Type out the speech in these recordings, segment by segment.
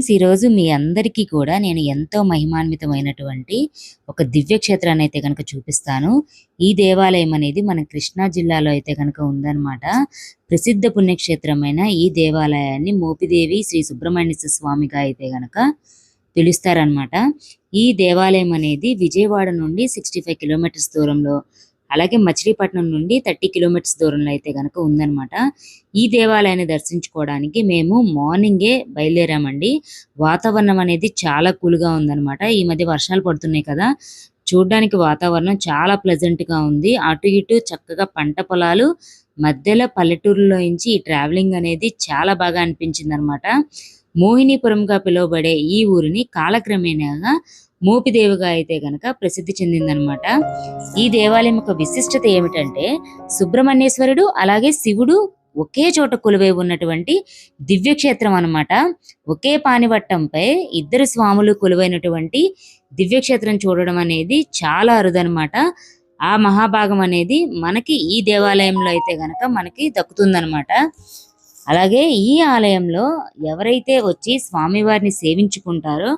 Friends, ఈరోజు మీ అందరికీ కూడా నేను ఎంతో మహిమాన్వితమైనటువంటి ఒక దివ్య క్షేత్రాన్ని అయితే కనుక చూపిస్తాను. ఈ దేవాలయం అనేది మన కృష్ణా జిల్లాలో అయితే కనుక ఉందన్నమాట. ప్రసిద్ధ పుణ్యక్షేత్రమైన ఈ దేవాలయాన్ని మోపిదేవి శ్రీ సుబ్రహ్మణ్య స్వామిగా అయితే కనుక పిలుస్తారనమాట. ఈ దేవాలయం అనేది విజయవాడ నుండి 65 కిలోమీటర్స్ దూరంలో, అలాగే మచిలీపట్నం నుండి 30 కిలోమీటర్స్ దూరంలో అయితే కనుక ఉందన్నమాట. ఈ దేవాలయాన్ని దర్శించుకోవడానికి మేము మార్నింగే బయలుదేరామండి. వాతావరణం అనేది చాలా కూల్గా ఉందన్నమాట. ఈ మధ్య వర్షాలు పడుతున్నాయి కదా, చూడడానికి వాతావరణం చాలా ప్లెజెంట్గా ఉంది. అటు ఇటు చక్కగా పంట పొలాలు మధ్యలో పల్లెటూరులో నుంచి ఈ ట్రావెలింగ్ అనేది చాలా బాగా అనిపించింది అనమాట. మోహినీపురంగా పిలువబడే ఈ ఊరిని కాలక్రమేణాగా మోపిదేవిగా అయితే గనక ప్రసిద్ధి చెందిందనమాట. ఈ దేవాలయం యొక్క విశిష్టత ఏమిటంటే, సుబ్రహ్మణ్యేశ్వరుడు అలాగే శివుడు ఒకే చోట కొలువై ఉన్నటువంటి దివ్యక్షేత్రం అనమాట. ఒకే పానివట్టంపై ఇద్దరు స్వాములు కొలువైనటువంటి దివ్యక్షేత్రం చూడడం అనేది చాలా అరుదనమాట. ఆ మహాభాగం అనేది మనకి ఈ దేవాలయంలో అయితే గనక మనకి దక్కుతుందనమాట. అలాగే ఈ ఆలయంలో ఎవరైతే వచ్చి స్వామివారిని సేవించుకుంటారో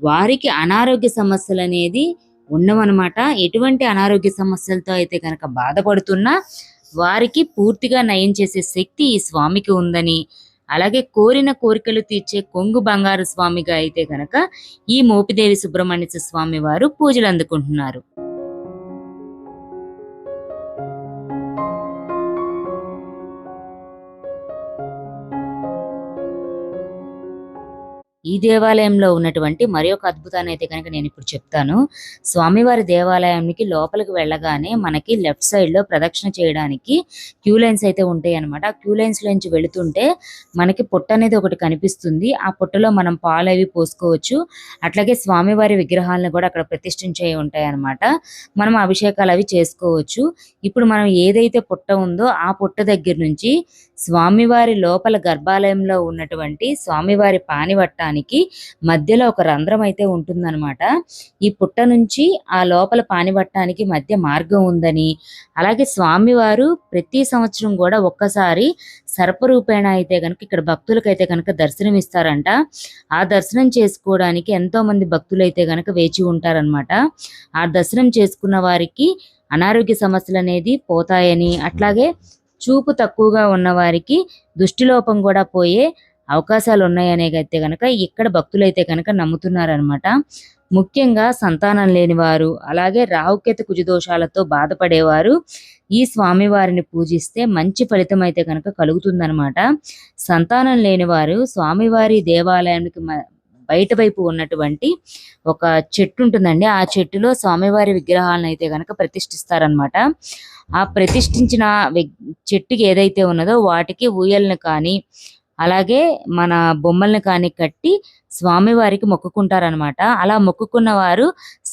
వారికి అనారోగ్య సమస్యలు అనేది ఉండవన్నమాట. ఎటువంటి అనారోగ్య సమస్యలతో అయితే కనుక బాధపడుతున్నా వారికి పూర్తిగా నయం చేసే శక్తి ఈ స్వామికి ఉందని, అలాగే కోరిన కోరికలు తీర్చే కొంగు బంగారు స్వామిగా అయితే కనుక ఈ మోపిదేవి సుబ్రహ్మణ్య స్వామి వారు పూజలు అందుకుంటున్నారు. ఈ దేవాలయంలో ఉన్నటువంటి మరి ఒక అద్భుతాన్ని అయితే కనుక నేను ఇప్పుడు చెప్తాను. స్వామివారి దేవాలయానికి లోపలికి వెళ్ళగానే మనకి లెఫ్ట్ సైడ్ లో ప్రదక్షిణ చేయడానికి క్యూ లైన్స్ అయితే ఉంటాయి అనమాట. క్యూ లైన్స్ నుంచి వెళుతుంటే మనకి పుట్ట అనేది ఒకటి కనిపిస్తుంది. ఆ పుట్టలో మనం పాలు అవి పోసుకోవచ్చు. అట్లాగే స్వామివారి విగ్రహాలను కూడా అక్కడ ప్రతిష్ఠించే ఉంటాయి అనమాట. మనం అభిషేకాలు అవి చేసుకోవచ్చు. ఇప్పుడు మనం ఏదైతే పుట్ట ఉందో ఆ పుట్ట దగ్గర నుంచి స్వామివారి లోపల గర్భాలయంలో ఉన్నటువంటి స్వామివారి పానివట్టానికి మధ్యలో ఒక రంధ్రం అయితే ఉంటుందన్నమాట. ఈ పుట్ట నుంచి ఆ లోపల పానివట్టానికి మధ్య మార్గం ఉందని, అలాగే స్వామివారు ప్రతి సంవత్సరం కూడా ఒక్కసారి సర్పరూపేణ అయితే కనుక ఇక్కడ భక్తులకైతే కనుక దర్శనం ఇస్తారంట. ఆ దర్శనం చేసుకోవడానికి ఎంతో మంది భక్తులు అయితే కనుక వేచి ఉంటారనమాట. ఆ దర్శనం చేసుకున్న వారికి అనారోగ్య సమస్యలు అనేది పోతాయని, అట్లాగే చూపు తక్కువగా ఉన్న వారికి దృష్టిలోపం కూడా పోయే అవకాశాలు ఉన్నాయనేదైతే కనుక ఇక్కడ భక్తులైతే కనుక నమ్ముతున్నారనమాట. ముఖ్యంగా సంతానం లేని వారు, అలాగే రాహుకేతు కుజదోషాలతో బాధపడేవారు ఈ స్వామివారిని పూజిస్తే మంచి ఫలితం అయితే కనుక కలుగుతుందనమాట. సంతానం లేని వారు స్వామివారి దేవాలయానికి బయట వైపు ఉన్నటువంటి ఒక చెట్టు ఉంటుందండి. ఆ చెట్టులో స్వామివారి విగ్రహాలను అయితే కనుక ప్రతిష్ఠిస్తారనమాట. ఆ ప్రతిష్ఠించిన చెట్టుకి ఏదైతే ఉన్నదో వాటికి ఊయలను కానీ, అలాగే మన బొమ్మల్ని కానీ కట్టి స్వామివారికి మొక్కుకుంటారనమాట. అలా మొక్కుకున్న వారు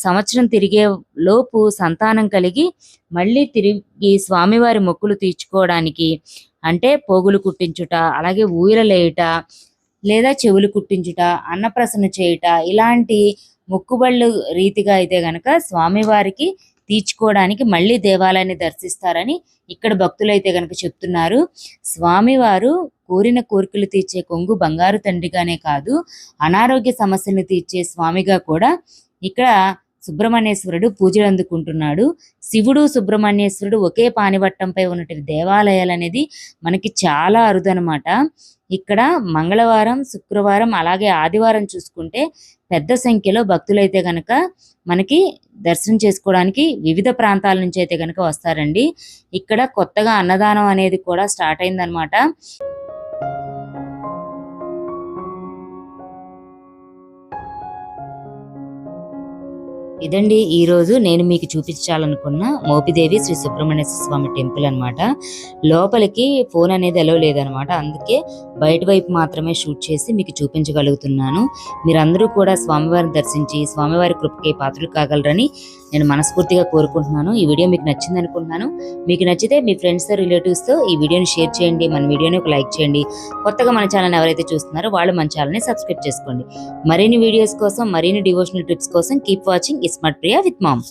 సంవత్సరం తిరిగే లోపు సంతానం కలిగి మళ్ళీ తిరిగి స్వామివారి మొక్కులు తీర్చుకోవడానికి, అంటే పోగులు కుట్టించుట, అలాగే ఊయలలేయుట, లేదా చెవులు కుట్టించుట, అన్నప్రసన్న చేయుట, ఇలాంటి మొక్కుబళ్ళు రీతిగా అయితే గనక స్వామివారికి తీర్చుకోవడానికి మళ్ళీ దేవాలయాన్ని దర్శిస్తారని ఇక్కడ భక్తులు అయితే కనుక చెప్తున్నారు. స్వామివారు కోరిన కోరికలు తీర్చే కొంగు బంగారు తండ్రిగానే కాదు, అనారోగ్య సమస్యలను తీర్చే స్వామిగా కూడా ఇక్కడ సుబ్రహ్మణ్యేశ్వరుడు పూజలు అందుకుంటున్నాడు. శివుడు సుబ్రహ్మణ్యేశ్వరుడు ఒకే పానివట్టంపై ఉన్నటువంటి దేవాలయాలు అనేది మనకి చాలా అరుదనమాట. ఇక్కడ మంగళవారం, శుక్రవారం, అలాగే ఆదివారం చూసుకుంటే పెద్ద సంఖ్యలో భక్తులైతే గనక మనకి దర్శనం చేసుకోవడానికి వివిధ ప్రాంతాల నుంచి అయితే గనక వస్తారండి. ఇక్కడ కొత్తగా అన్నదానం అనేది కూడా స్టార్ట్ అయిందనమాట. ఇదండి ఈరోజు నేను మీకు చూపించాలనుకున్న మోపిదేవి శ్రీ సుబ్రహ్మణ్య స్వామి టెంపుల్ అనమాట. లోపలికి ఫోన్ అనేది అలౌ లేదనమాట, అందుకే బయట వైపు మాత్రమే షూట్ చేసి మీకు చూపించగలుగుతున్నాను. మీరందరూ కూడా స్వామివారిని దర్శించి స్వామివారి కృపకి పాత్రలు కాగలరని నేను మనస్ఫూర్తిగా కోరుకుంటున్నాను. ఈ వీడియో మీకు నచ్చింది అనుకుంటున్నాను. మీకు నచ్చితే మీ ఫ్రెండ్స్తో, రిలేటివ్స్తో ఈ వీడియోని షేర్ చేయండి. మన వీడియోని ఒక లైక్ చేయండి. కొత్తగా మన ఛానల్ ఎవరైతే చూస్తున్నారో వాళ్ళు మన ఛానల్ని సబ్స్క్రైబ్ చేసుకోండి. మరిన్ని వీడియోస్ కోసం, మరిన్ని డివోషనల్ టిప్స్ కోసం keep watching smart Priya with ma'am.